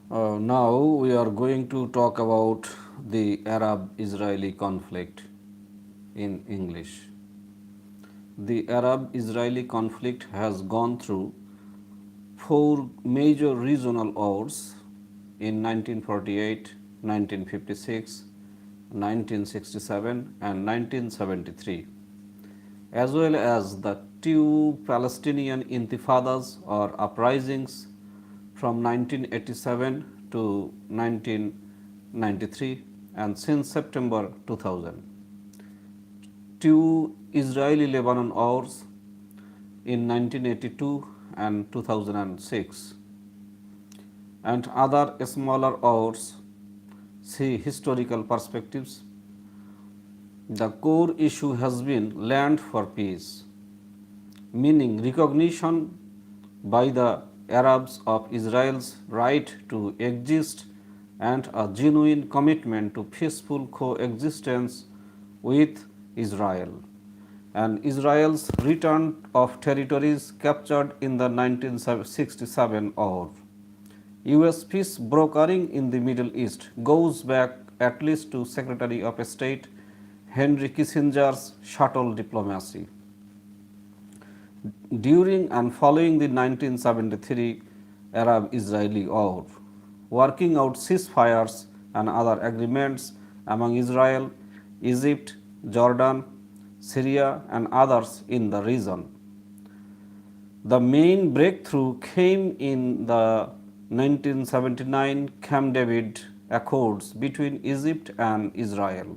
Now we are going to talk about the Arab-Israeli conflict in English. The Arab-Israeli conflict has gone through four major regional wars in 1948, 1956, 1967 and 1973, as well as the two Palestinian intifadas or uprisings from 1987 to 1993 and since September 2000. Two Israeli Lebanon wars in 1982 and 2006 and other smaller wars. See historical perspectives. The core issue has been land for peace, meaning recognition by the Arabs of Israel's right to exist and a genuine commitment to peaceful coexistence with Israel, and Israel's return of territories captured in the 1967 war. US peace brokering in the Middle East goes back at least to Secretary of State Henry Kissinger's shuttle diplomacy. During and following the 1973 Arab-Israeli war, working out ceasefires and other agreements among Israel, Egypt, Jordan, Syria and others in the region. The main breakthrough came in the 1979 Camp David Accords between Egypt and Israel,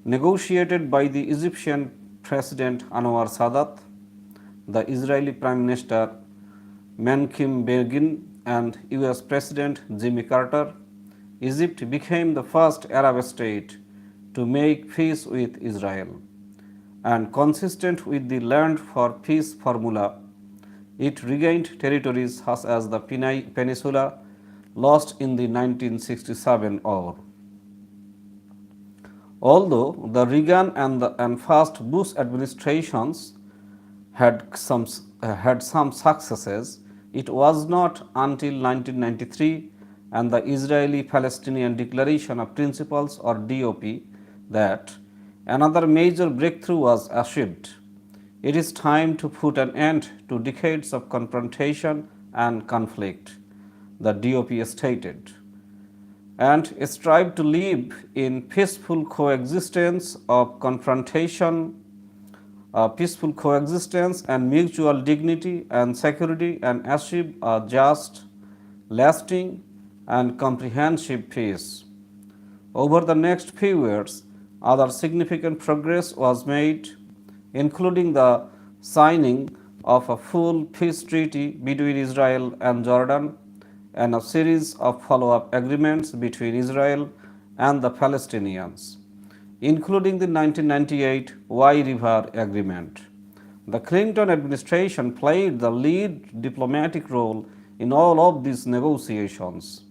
negotiated by the Egyptian President Anwar Sadat, the Israeli Prime Minister Menachem Begin, and US President Jimmy Carter. Egypt became the first Arab state to make peace with Israel, and consistent with the Land for Peace formula, it regained territories such as the Peninsula lost in the 1967 war. Although the Reagan and first Bush administrations had some successes, it was not until 1993 and the Israeli-Palestinian Declaration of Principles or DOP that another major breakthrough was achieved. It is time to put an end to decades of confrontation and conflict, the DOP stated, and strive to live in peaceful coexistence and mutual dignity and security, and achieve a just, lasting and comprehensive peace. Over the next few years, other significant progress was made, including the signing of a full peace treaty between Israel and Jordan and a series of follow-up agreements between Israel and the Palestinians, including the 1998 Y River Agreement. The Clinton administration played the lead diplomatic role in all of these negotiations.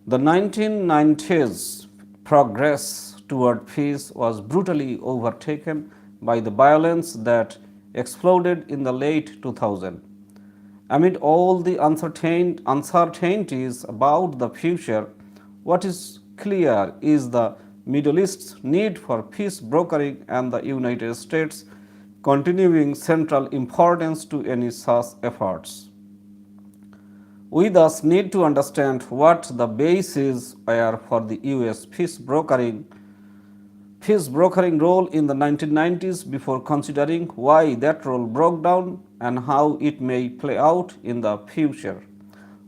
The 1990s progress toward peace was brutally overtaken by the violence that exploded in the late 2000s. Amid all the uncertainties about the future, what is clear is the Middle East's need for peace brokering and the United States' continuing central importance to any such efforts. We thus need to understand what the bases were for the US peace brokering role in the 1990s before considering why that role broke down and how it may play out in the future.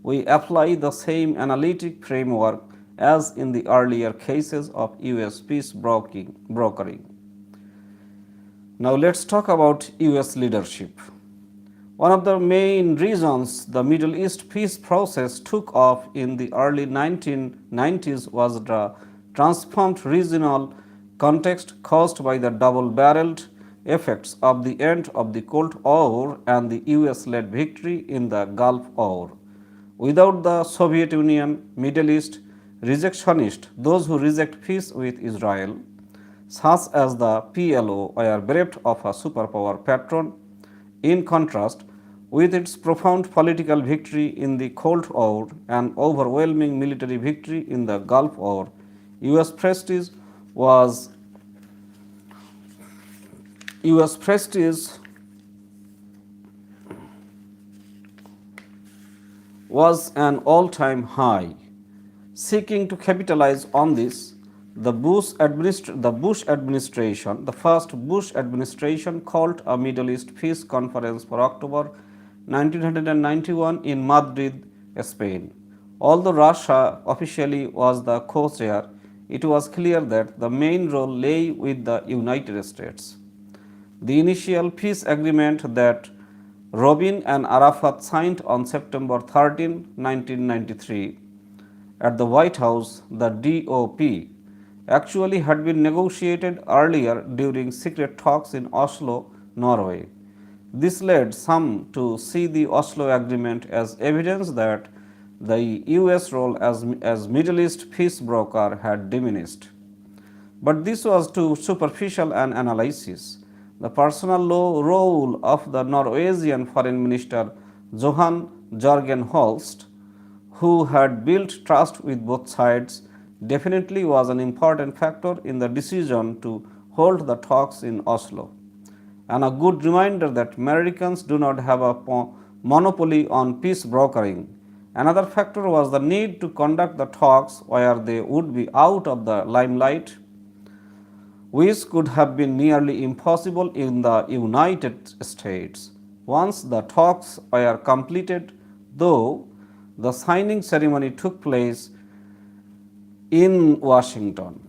We apply the same analytic framework as in the earlier cases of US peace brokering. Now let's talk about US leadership. One of the main reasons the Middle East peace process took off in the early 1990s was the transformed regional context caused by the double-barreled effects of the end of the Cold War and the US-led victory in the Gulf War. Without the Soviet Union, Middle East rejectionists, those who reject peace with Israel, such as the PLO, were bereft of a superpower patron. In contrast, With its profound political victory in the Cold War and overwhelming military victory in the Gulf War, US prestige was US prestige was an all-time high. Seeking to capitalize on this, the first Bush administration, called a Middle East Peace Conference for October 1991 in Madrid, Spain. Although Russia officially was the co-chair, it was clear that the main role lay with the United States. The initial peace agreement that Rabin and Arafat signed on September 13, 1993, at the White House, the DOP, actually had been negotiated earlier during secret talks in Oslo, Norway. This led some to see the Oslo Agreement as evidence that the US role as Middle East peace broker had diminished. But this was too superficial an analysis. The personal role of the Norwegian Foreign Minister Johan Jørgen Holst, who had built trust with both sides, definitely was an important factor in the decision to hold the talks in Oslo, and a good reminder that Americans do not have a monopoly on peace brokering. Another factor was the need to conduct the talks where they would be out of the limelight, which could have been nearly impossible in the United States. Once the talks were completed, though, the signing ceremony took place in Washington.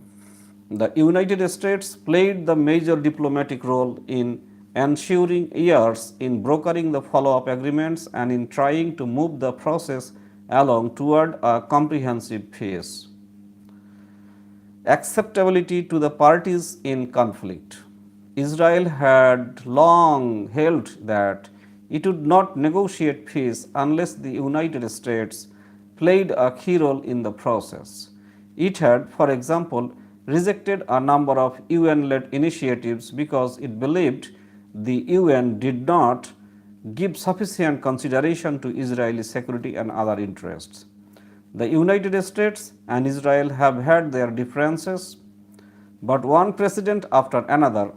The United States played the major diplomatic role in ensuring years in brokering the follow-up agreements and in trying to move the process along toward a comprehensive peace. Acceptability to the parties in conflict. Israel had long held that it would not negotiate peace unless the United States played a key role in the process. It had, for example, rejected a number of UN-led initiatives because it believed the UN did not give sufficient consideration to Israeli security and other interests. The United States and Israel have had their differences, but one president after another,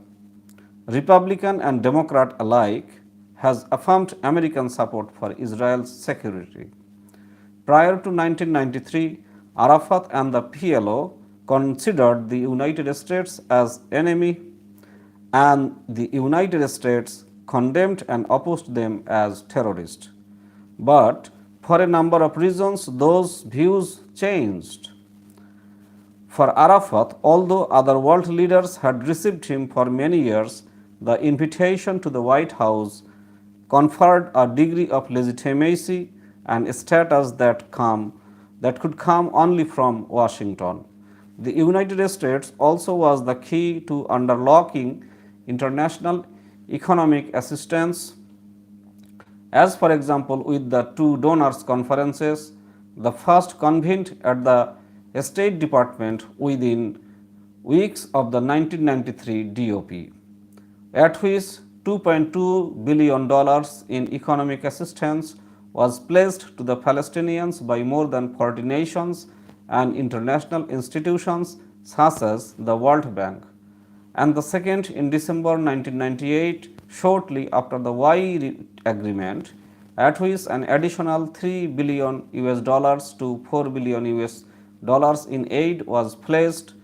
Republican and Democrat alike, has affirmed American support for Israel's security. Prior to 1993, Arafat and the PLO considered the United States as enemy, and the United States condemned and opposed them as terrorists. But for a number of reasons, those views changed. For Arafat, although other world leaders had received him for many years, the invitation to the White House conferred a degree of legitimacy and status that could come only from Washington. The United States also was the key to underlocking international economic assistance, as for example with the two donors conferences, the first convened at the State Department within weeks of the 1993 DOP, at which $2.2 billion in economic assistance was pledged to the Palestinians by more than 40 nations and international institutions such as the World Bank, and the second in December 1998, shortly after the Y agreement, at which an additional $3 billion to $4 billion in aid was pledged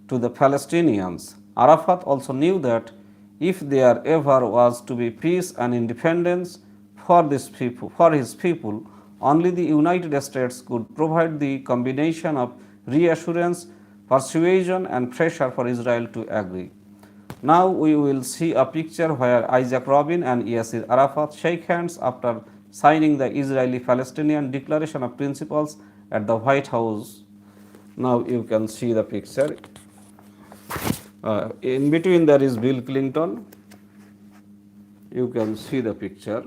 to the Palestinians. Arafat also knew that if there ever was to be peace and independence for his people, only the United States could provide the combination of reassurance, persuasion, and pressure for Israel to agree. Now we will see a picture where Isaac Rabin and Yasser Arafat shake hands after signing the Israeli-Palestinian Declaration of Principles at the White House. Now you can see the picture. In between there is Bill Clinton. You can see the picture.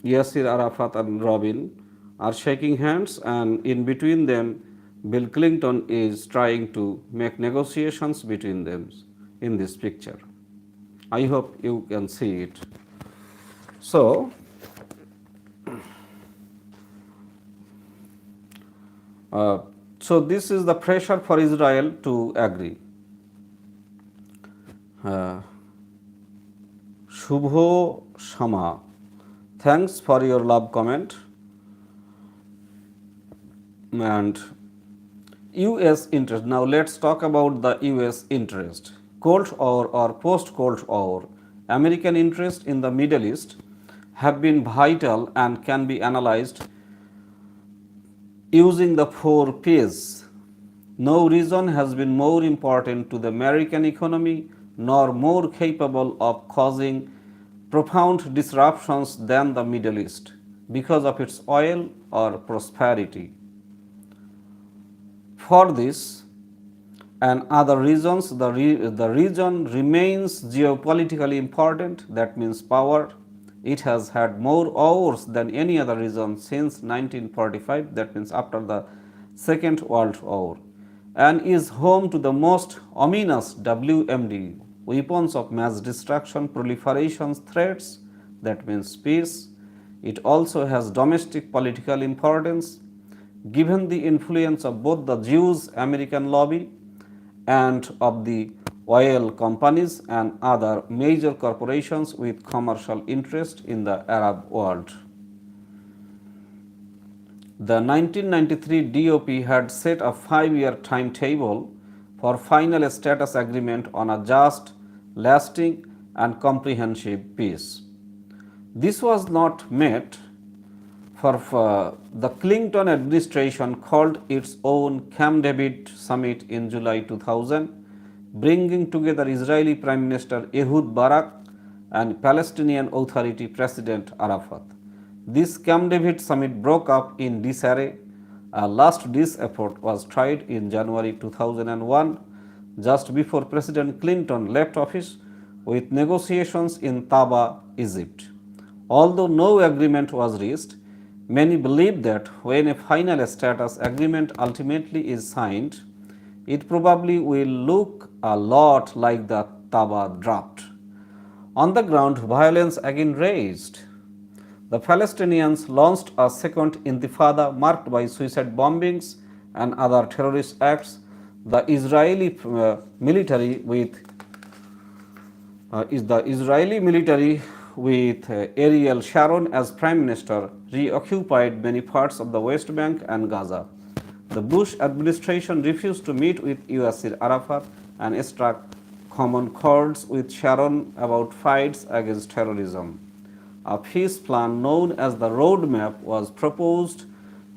Yasser Arafat and Rabin are shaking hands, and in between them Bill Clinton is trying to make negotiations between them in this picture. I hope you can see it. So, uh, so this is the pressure for Israel to agree. Uh, Shubho Shama, thanks for your love comment. And US interest. Now let's talk about the US interest. Cold War or post Cold War, American interest in the Middle East have been vital and can be analyzed using the four P's. No region has been more important to the American economy nor more capable of causing profound disruptions than the Middle East because of its oil or prosperity. For this and other reasons, the region remains geopolitically important, that means power. It has had more wars than any other region since 1945, that means after the Second World War, and is home to the most ominous WMD, weapons of mass destruction proliferation threats, that means peace. It also has domestic political importance given the influence of both the Jews American lobby and of the oil companies and other major corporations with commercial interest in the Arab world. The 1993 DOP had set a 5-year timetable for final status agreement on a just, lasting and comprehensive peace. This was not met for the Clinton administration called its own Camp David summit in July 2000, bringing together Israeli Prime Minister Ehud Barak and Palestinian Authority President Arafat. This Camp David summit broke up in disarray. A last-ditch effort was tried in January 2001, just before President Clinton left office, with negotiations in Taba, Egypt. Although no agreement was reached, many believe that when a final status agreement ultimately is signed, it probably will look a lot like the Taba draft. On the ground, violence again raged. The Palestinians launched a second intifada marked by suicide bombings and other terrorist acts. The Israeli military with Ariel Sharon as Prime Minister reoccupied many parts of the West Bank and Gaza. The Bush administration refused to meet with Yasser Arafat and struck common chords with Sharon about fights against terrorism. A peace plan known as the Roadmap was proposed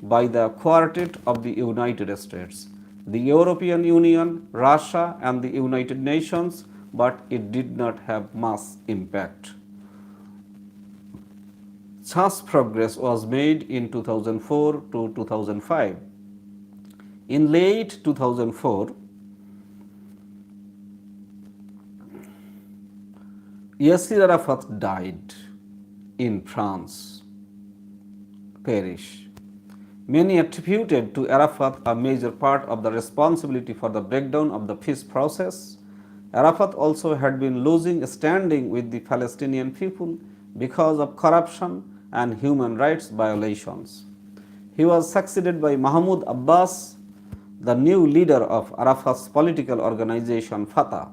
by the Quartet of the United States, the European Union, Russia, and the United Nations, but it did not have much impact. Such progress was made in 2004 to 2005. In late 2004, Yasser Arafat died in France, Paris. Many attributed to Arafat a major part of the responsibility for the breakdown of the peace process. Arafat also had been losing standing with the Palestinian people because of corruption and human rights violations. He was succeeded by Mahmoud Abbas, the new leader of Arafat's political organization Fatah,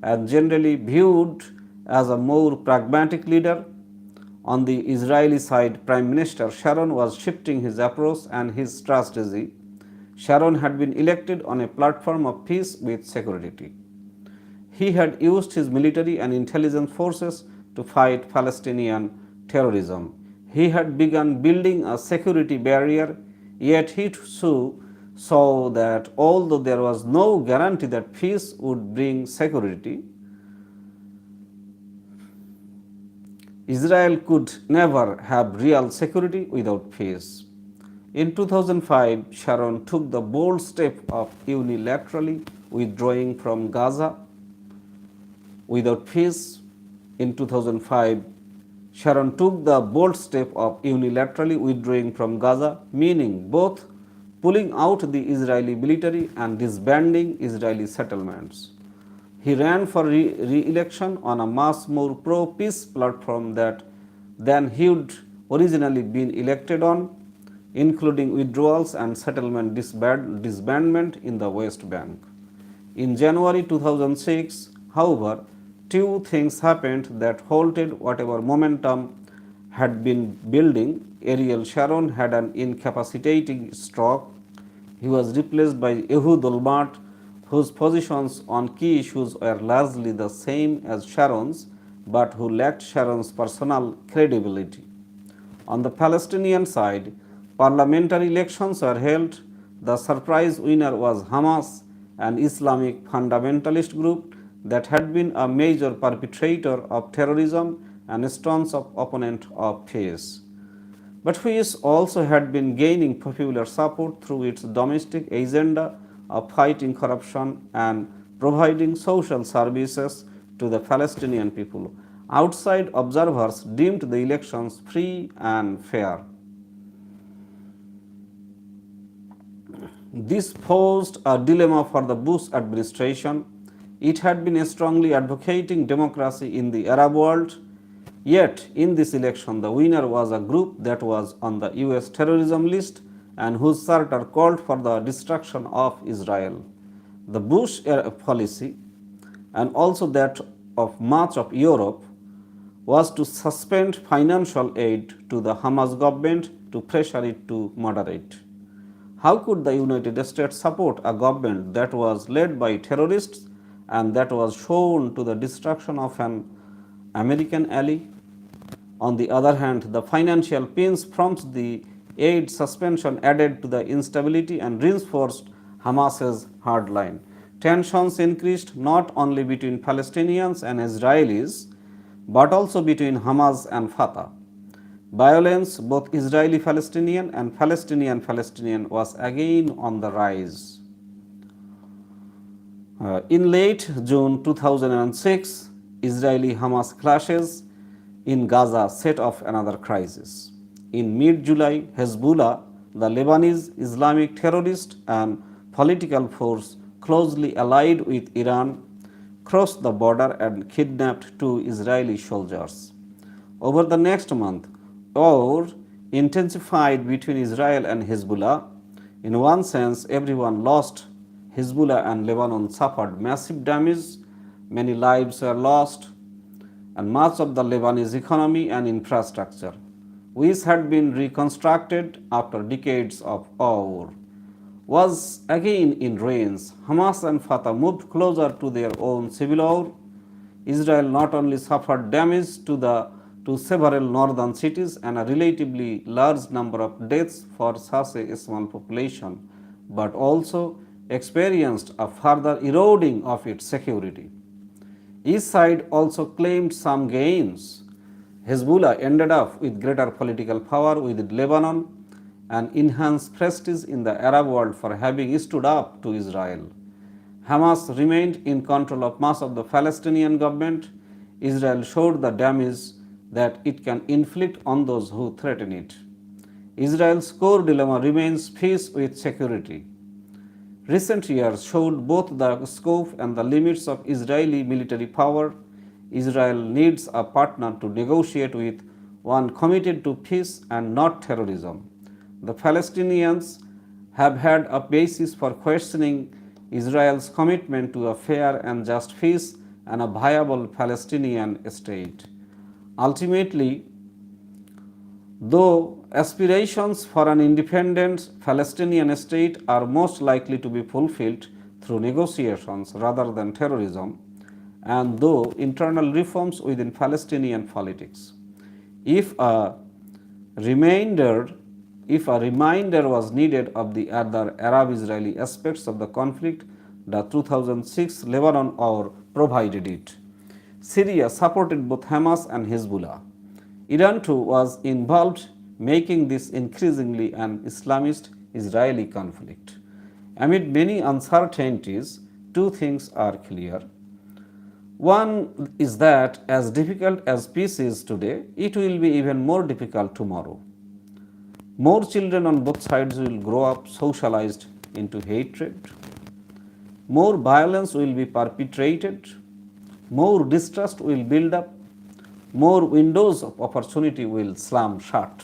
and generally viewed as a more pragmatic leader. On the Israeli side, Prime Minister Sharon was shifting his approach and his strategy. Sharon had been elected on a platform of peace with security. He had used his military and intelligence forces to fight Palestinian terrorism. He had begun building a security barrier, yet he too saw that although there was no guarantee that peace would bring security, Israel could never have real security without peace. In 2005, Sharon took the bold step of unilaterally withdrawing from Gaza. Without peace, in 2005, Sharon took the bold step of unilaterally withdrawing from Gaza, meaning both pulling out the Israeli military and disbanding Israeli settlements. He ran for re-election on a much more pro-peace platform than than he'd originally been elected on, including withdrawals and settlement disbandment in the West Bank. In January 2006, however, two things happened that halted whatever momentum had been building. Ariel Sharon had an incapacitating stroke. He was replaced by Ehud Olmert, whose positions on key issues were largely the same as Sharon's, but who lacked Sharon's personal credibility. On the Palestinian side, parliamentary elections were held. The surprise winner was Hamas, an Islamic fundamentalist group that had been a major perpetrator of terrorism and a staunch opponent of peace, but which also had been gaining popular support through its domestic agenda of fighting corruption and providing social services to the Palestinian people. Outside observers deemed the elections free and fair. This posed a dilemma for the Bush administration. It had been strongly advocating democracy in the Arab world, yet in this election the winner was a group that was on the US terrorism list and whose charter called for the destruction of Israel. The Bush policy, and also that of much of Europe, was to suspend financial aid to the Hamas government to pressure it to moderate. How could the United States support a government that was led by terrorists and that was shown to the destruction of an American ally? On the other hand, the financial pinch from the aid suspension added to the instability and reinforced Hamas's hard line. Tensions increased not only between Palestinians and Israelis, but also between Hamas and Fatah. Violence, both Israeli Palestinian and Palestinian Palestinian, was again on the rise. In late June 2006, Israeli Hamas clashes in Gaza set off another crisis. In mid July, Hezbollah, the Lebanese Islamic terrorist and political force closely allied with Iran, crossed the border and kidnapped two Israeli soldiers. Over the next month, war intensified between Israel and Hezbollah. In one sense, everyone lost. Hezbollah and Lebanon suffered massive damage, many lives were lost, and much of the Lebanese economy and infrastructure, which had been reconstructed after decades of war, was again in ruins. Hamas and Fatah moved closer to their own civil war. Israel not only suffered damage to several northern cities and a relatively large number of deaths for such a small population, but also experienced a further eroding of its security. Each side also claimed some gains. Hezbollah ended up with greater political power within Lebanon and enhanced prestige in the Arab world for having stood up to Israel. Hamas remained in control of much of the Palestinian government. Israel showed the damage that it can inflict on those who threaten it. Israel's core dilemma remains peace with security. Recent years showed both the scope and the limits of Israeli military power. Israel needs a partner to negotiate with, one committed to peace and not terrorism. The Palestinians have had a basis for questioning Israel's commitment to a fair and just peace and a viable Palestinian state. Ultimately, though aspirations for an independent Palestinian state are most likely to be fulfilled through negotiations rather than terrorism, and though internal reforms within Palestinian politics, if a reminder was needed of the other Arab-Israeli aspects of the conflict, the 2006 Lebanon war provided it. Syria supported both Hamas and Hezbollah. Iran too was involved, making this increasingly an Islamist Israeli conflict. Amid many uncertainties, two things are clear. One is that as difficult as peace is today, it will be even more difficult tomorrow. More children on both sides will grow up socialized into hatred. More violence will be perpetrated. More distrust will build up. more windows of opportunity will slam shut.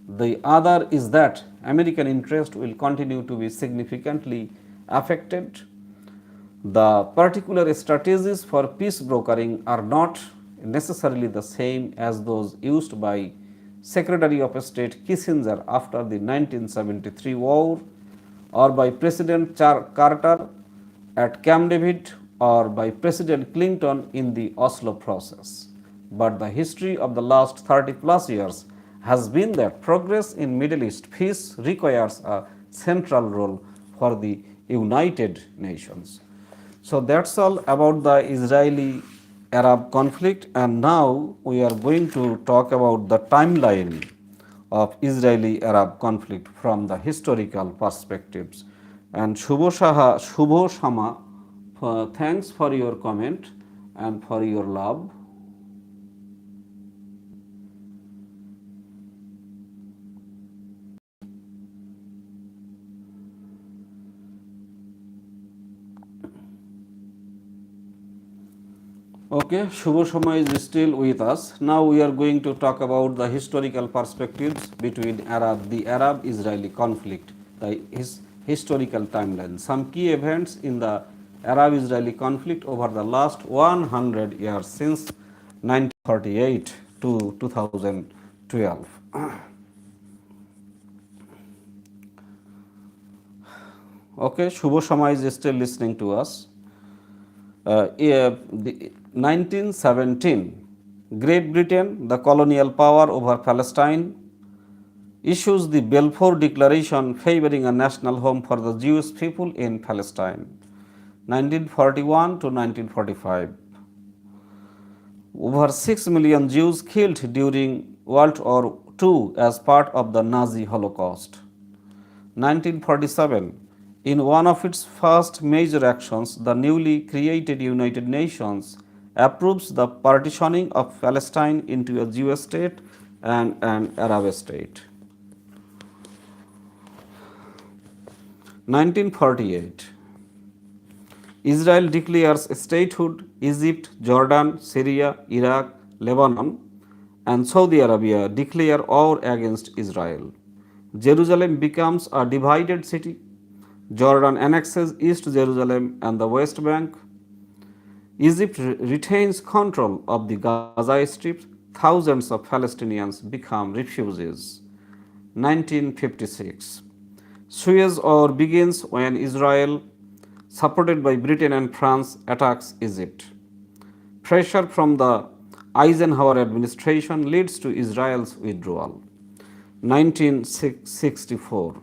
The other is that American interest will continue to be significantly affected. The particular strategies for peace brokering are not necessarily the same as those used by Secretary of State Kissinger after the 1973 war, or by President Carter at Camp David, or by President Clinton in the Oslo process. But the history of the last 30 plus years has been that progress in Middle East peace requires a central role for the United Nations. So that's all about the Israeli Arab conflict, and now we are going to talk about the timeline of Israeli Arab conflict from the historical perspectives. And Shubho Shama, thanks for your comment and for your love. Okay, Shubho Shama is still with us. Now we are going to talk about the historical perspectives between the Arab-Israeli conflict, his historical timeline. Some key events in the Arab-Israeli conflict over the last 100 years since 1948 to 2012. Okay, Shubho Shama is still listening to us. 1917, Great Britain, the colonial power over Palestine, issues the Balfour Declaration favoring a national home for the Jewish people in Palestine. 1941 to 1945, over 6 million Jews killed during World War II as part of the Nazi Holocaust. 1947, in one of its first major actions, the newly created United Nations approves the partitioning of Palestine into a Jewish state and an Arab state. 1948, Israel declares statehood. Egypt, Jordan, Syria, Iraq, Lebanon, and Saudi Arabia declare war against Israel. Jerusalem becomes a divided city. Jordan annexes East Jerusalem and the West Bank. Egypt retains control of the Gaza Strip. Thousands of Palestinians become refugees. 1956, Suez War begins when Israel, supported by Britain and France, attacks Egypt. Pressure from the Eisenhower administration leads to Israel's withdrawal. 1964,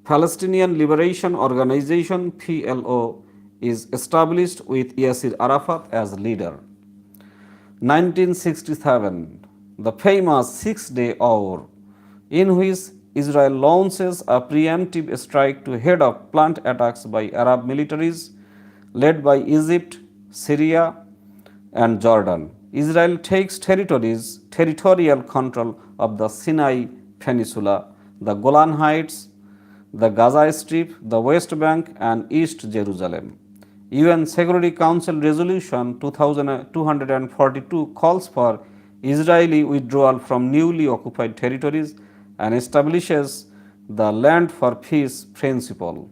Palestinian Liberation Organization (PLO) is established with Yasser Arafat as leader. 1967, the famous Six-Day War, in which Israel launches a preemptive strike to head off planned attacks by Arab militaries led by Egypt, Syria, and Jordan. Israel takes territorial control of the Sinai Peninsula, the Golan Heights, the Gaza Strip, the West Bank, and East Jerusalem. UN Security Council Resolution 2242 calls for Israeli withdrawal from newly occupied territories and establishes the Land for Peace principle.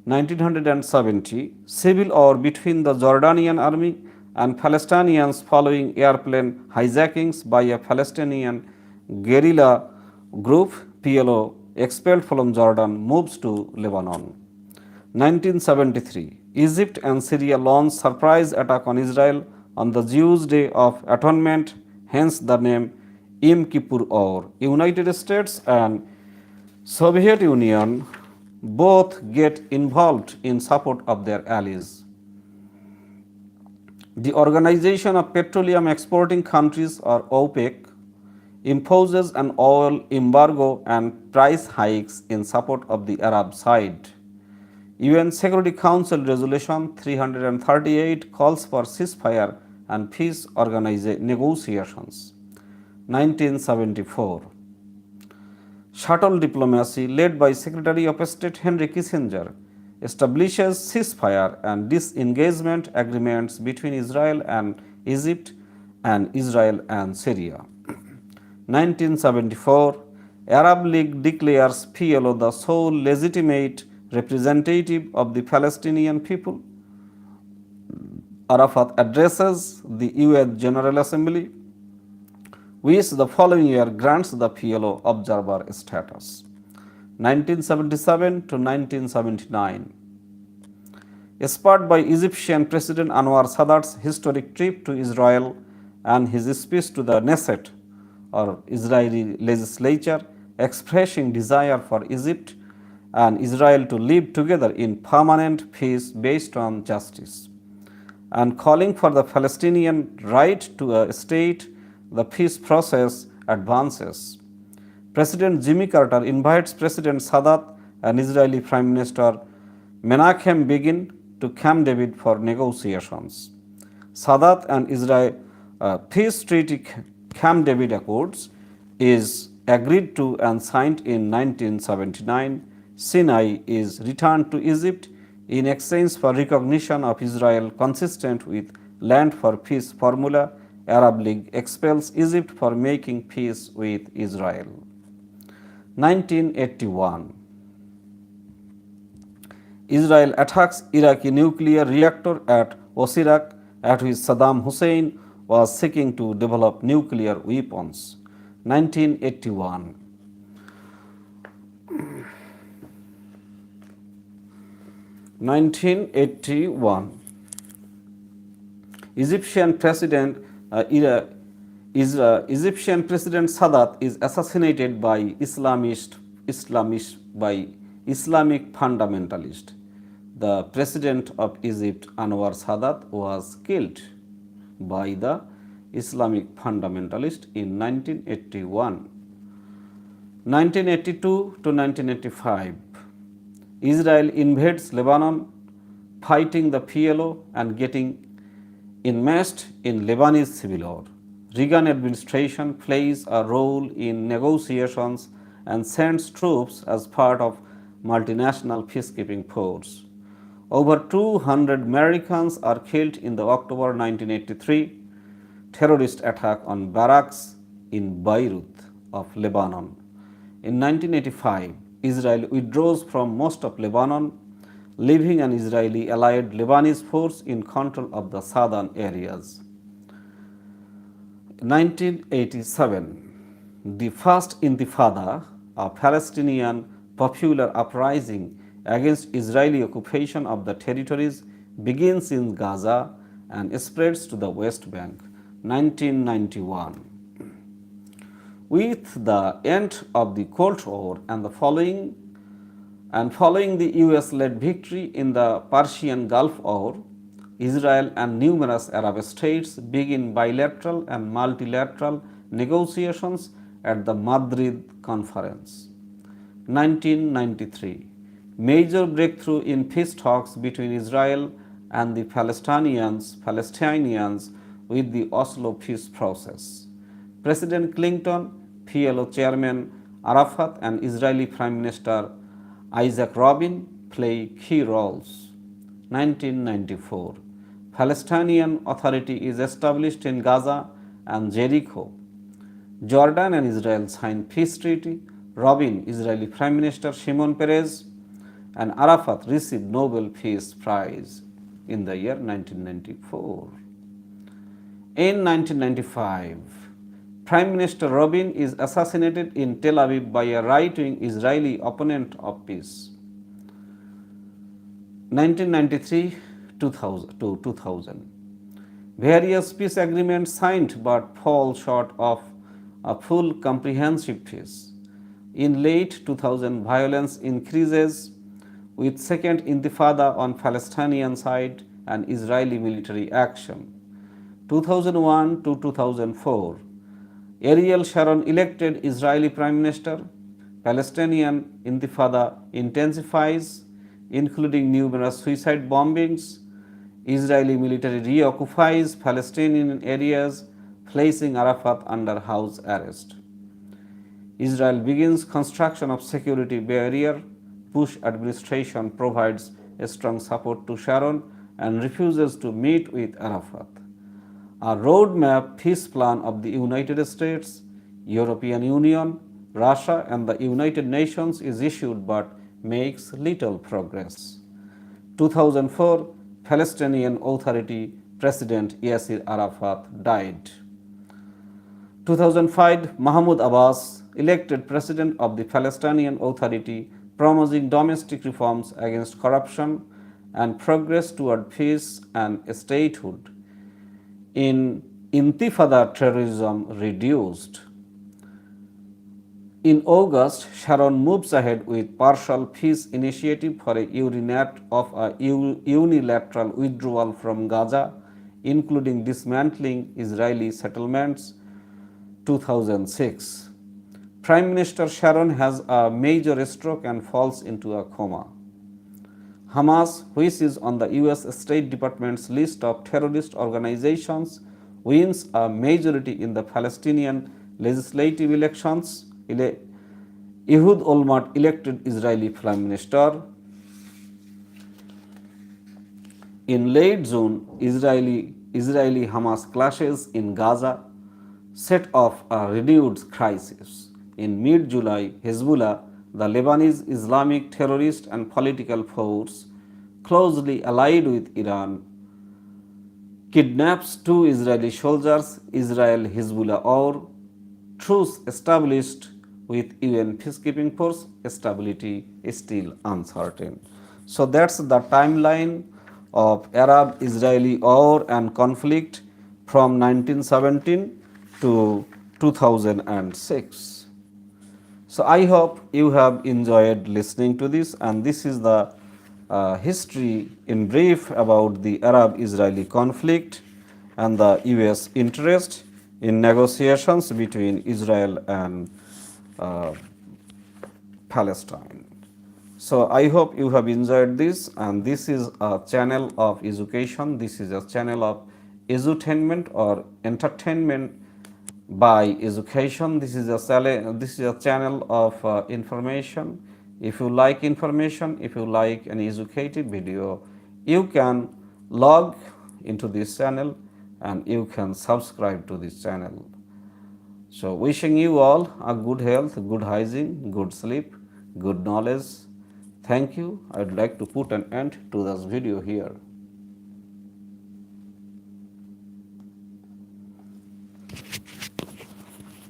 1970, civil war between the Jordanian army and Palestinians following airplane hijackings by a Palestinian guerrilla group, PLO, expelled from Jordan, moves to Lebanon. 1973, Egypt and Syria launch surprise attack on Israel on the Jews' Day of Atonement, hence the name Yom Kippur War. United States and Soviet Union both get involved in support of their allies. The Organization of Petroleum Exporting Countries, or OPEC, imposes an oil embargo and price hikes in support of the Arab side. UN Security Council Resolution 338 calls for ceasefire and peace negotiations. 1974, shuttle diplomacy led by Secretary of State Henry Kissinger establishes ceasefire and disengagement agreements between Israel and Egypt and Israel and Syria. 1974, Arab League declares PLO the sole legitimate representative of the Palestinian people. Arafat addresses the UN General Assembly, which the following year grants the PLO observer status. 1977 to 1979, spurred by Egyptian President Anwar Sadat's historic trip to Israel and his speech to the Knesset, or Israeli legislature, expressing desire for Egypt and Israel to live together in permanent peace based on justice, and calling for the Palestinian right to a state, the peace process advances. President Jimmy Carter invites President Sadat and Israeli Prime Minister Menachem Begin to Camp David for negotiations. Sadat and Israel peace treaty Camp David Accords is agreed to and signed in 1979. Sinai is returned to Egypt in exchange for recognition of Israel consistent with Land for Peace formula. Arab League expels Egypt for making peace with Israel. 1981, Israel attacks Iraqi nuclear reactor at Osirak, at which Saddam Hussein was seeking to develop nuclear weapons. 1981. 1981, Egyptian President Egyptian President Sadat is assassinated by Islamic fundamentalist. The President of Egypt, Anwar Sadat, was killed by the Islamic fundamentalist in 1981. 1982 to 1985, Israel invades Lebanon, fighting the PLO and getting enmeshed in Lebanese civil war. Reagan administration plays a role in negotiations and sends troops as part of multinational peacekeeping force. Over 200 Americans are killed in the October 1983 terrorist attack on barracks in Beirut of Lebanon. In 1985, Israel withdraws from most of Lebanon, leaving an Israeli allied Lebanese force in control of the southern areas. 1987, the first intifada, a Palestinian popular uprising against Israeli occupation of the territories, begins in Gaza and spreads to the West Bank. 1991. With the end of the Cold War and following the US-led victory in the Persian Gulf War, Israel and numerous Arab states begin bilateral and multilateral negotiations at the Madrid Conference. 1993, major breakthrough in peace talks between Israel and the Palestinians with the Oslo peace process. President Clinton, PLO chairman Arafat, and Israeli Prime Minister Isaac Rabin play key roles. 1994, Palestinian Authority is established in Gaza and Jericho. Jordan and Israel sign peace treaty. Rabin, Israeli Prime Minister Shimon Peres, and Arafat received Nobel Peace Prize in the year 1994. In 1995, Prime Minister Rabin is assassinated in Tel Aviv by a right-wing Israeli opponent of peace. 1993 to 2000, various peace agreements signed but fall short of a full comprehensive peace. In late 2000, violence increases with second intifada on Palestinian side and Israeli military action. 2001 to 2004, Ariel Sharon elected Israeli Prime Minister. Palestinian intifada intensifies, including numerous suicide bombings. Israeli military reoccupies Palestinian areas, placing Arafat under house arrest. Israel begins construction of security barrier. Bush administration provides a strong support to Sharon and refuses to meet with Arafat. A roadmap peace plan of the United States, European Union, Russia, and the United Nations is issued but makes little progress. 2004 Palestinian Authority President Yasser Arafat died. 2005 Mahmoud Abbas elected president of the Palestinian Authority, promising domestic reforms against corruption and progress toward peace and statehood. In intifada terrorism reduced. In August, Sharon moves ahead with partial peace initiative for a unilateral withdrawal from Gaza, including dismantling Israeli settlements. 2006. Prime Minister Sharon has a major stroke and falls into a coma. Hamas, which is on the US State Department's list of terrorist organizations, wins a majority in the Palestinian legislative elections. Ehud Olmert elected Israeli Prime Minister. In late June, Israeli Hamas clashes in Gaza set off a renewed crisis. In mid-July, Hezbollah, the Lebanese Islamic terrorist and political force closely allied with Iran, kidnaps two Israeli soldiers. Israel-Hezbollah war truce established with UN peacekeeping force. Stability is still uncertain. So that's the timeline of Arab-Israeli war and conflict from 1917 to 2006. So I hope you have enjoyed listening to this, and this is the history in brief about the Arab-Israeli conflict and the US interest in negotiations between Israel and Palestine. So I hope you have enjoyed this, and this is a channel of education. This is a channel of edutainment or entertainment by education. This is a channel of information. If you like information, if you like an educative video, you can log into this channel and you can subscribe to this channel. So wishing you all a good health, good hygiene, good sleep, good knowledge. Thank you. I would like to put an end to this video here.